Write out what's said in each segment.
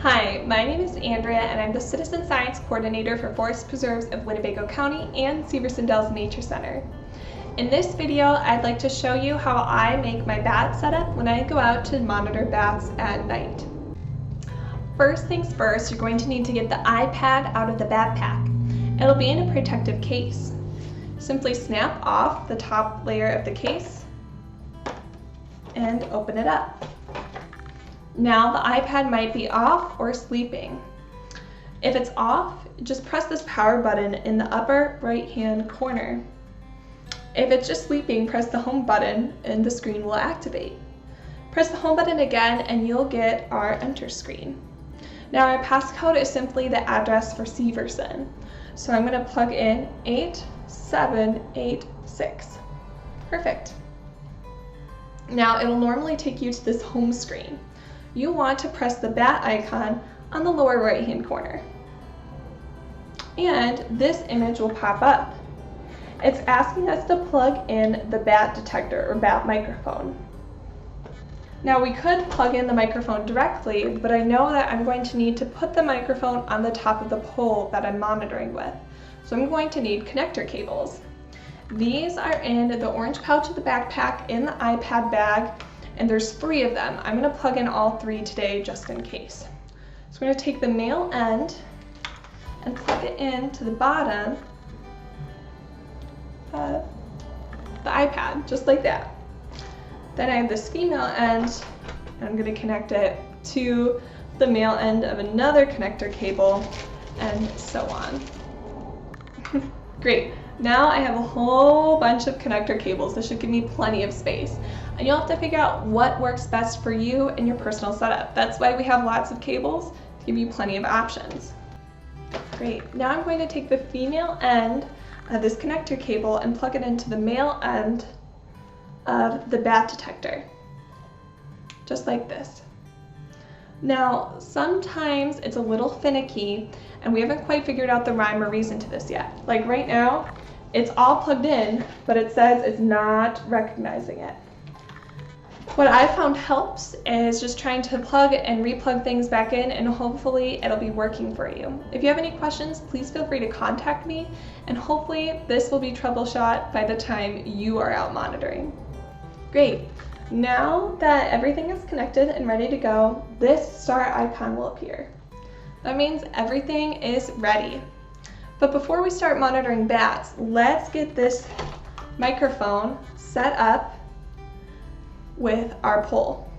Hi, my name is Andrea and I'm the Citizen Science Coordinator for Forest Preserves of Winnebago County and Severson Dells Nature Center. In this video, I'd like to show you how I make my bat setup when I go out to monitor bats at night. First things first, you're going to need to get the iPad out of the backpack. It'll be in a protective case. Simply snap off the top layer of the case and open it up. Now the iPad might be off or sleeping. If it's off, just press this power button in the upper right hand corner. If it's just sleeping, press the home button and the screen will activate. Press the home button again and you'll get our enter screen. Now our passcode is simply the address for Severson. So I'm going to plug in 8786. Perfect. Now it'll normally take you to this home screen. You want to press the bat icon on the lower right hand corner. And this image will pop up. It's asking us to plug in the bat detector or bat microphone. Now we could plug in the microphone directly, but I know that I'm going to need to put the microphone on the top of the pole that I'm monitoring with. So I'm going to need connector cables. These are in the orange pouch of the backpack in the iPad bag, and there's 3 of them. I'm going to plug in all 3 today just in case. So I'm going to take the male end and plug it into the bottom of the iPad, just like that. Then I have this female end, and I'm going to connect it to the male end of another connector cable, and so on. Great. Now I have a whole bunch of connector cables. This should give me plenty of space. And you'll have to figure out what works best for you and your personal setup. That's why we have lots of cables, to give you plenty of options. Great. Now I'm going to take the female end of this connector cable and plug it into the male end of the bat detector. Just like this. Now, sometimes it's a little finicky and we haven't quite figured out the rhyme or reason to this yet. Like right now, it's all plugged in, but it says it's not recognizing it. What I found helps is just trying to plug and replug things back in, and hopefully it'll be working for you. If you have any questions, please feel free to contact me, and hopefully this will be troubleshot by the time you are out monitoring. Great. Now that everything is connected and ready to go, this start icon will appear. That means everything is ready. But before we start monitoring bats, let's get this microphone set up with our pole.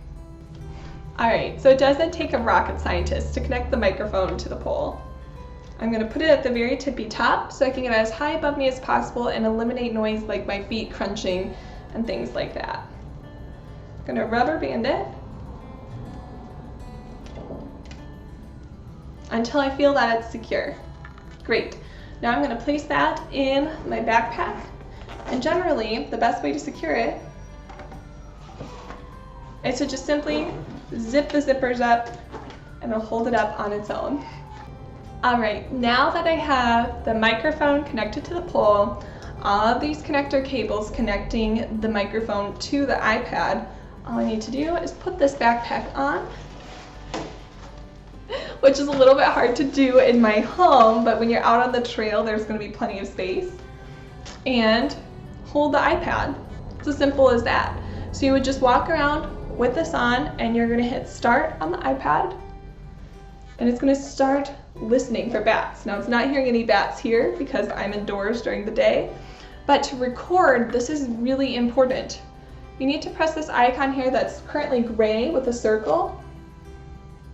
Alright, so it doesn't take a rocket scientist to connect the microphone to the pole. I'm going to put it at the very tippy top so I can get it as high above me as possible and eliminate noise like my feet crunching and things like that. I'm going to rubber band it until I feel that it's secure. Great. Now I'm going to place that in my backpack, and generally the best way to secure it is to just simply zip the zippers up and it'll hold it up on its own. Alright, now that I have the microphone connected to the pole, all of these connector cables connecting the microphone to the iPad, all I need to do is put this backpack on, which is a little bit hard to do in my home, but when you're out on the trail, there's going to be plenty of space, and hold the iPad. It's as simple as that. So you would just walk around with this on, and you're going to hit start on the iPad, and it's going to start listening for bats. Now it's not hearing any bats here because I'm indoors during the day, but to record, this is really important. You need to press this icon here that's currently gray with a circle.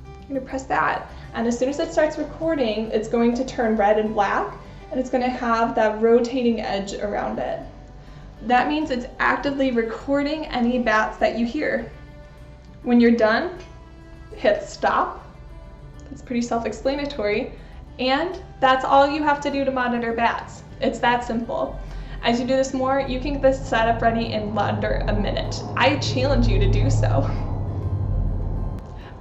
You're going to press that, and as soon as it starts recording, it's going to turn red and black, and it's going to have that rotating edge around it. That means it's actively recording any bats that you hear. When you're done, hit stop. That's pretty self-explanatory, and that's all you have to do to monitor bats. It's that simple. As you do this more, you can get this setup ready in under a minute. I challenge you to do so.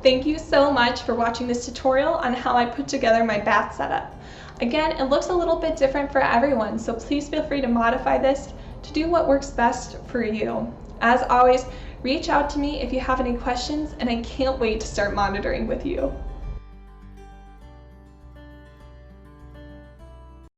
Thank you so much for watching this tutorial on how I put together my bat setup. Again, it looks a little bit different for everyone, so please feel free to modify this to do what works best for you. As always, reach out to me if you have any questions, and I can't wait to start monitoring with you.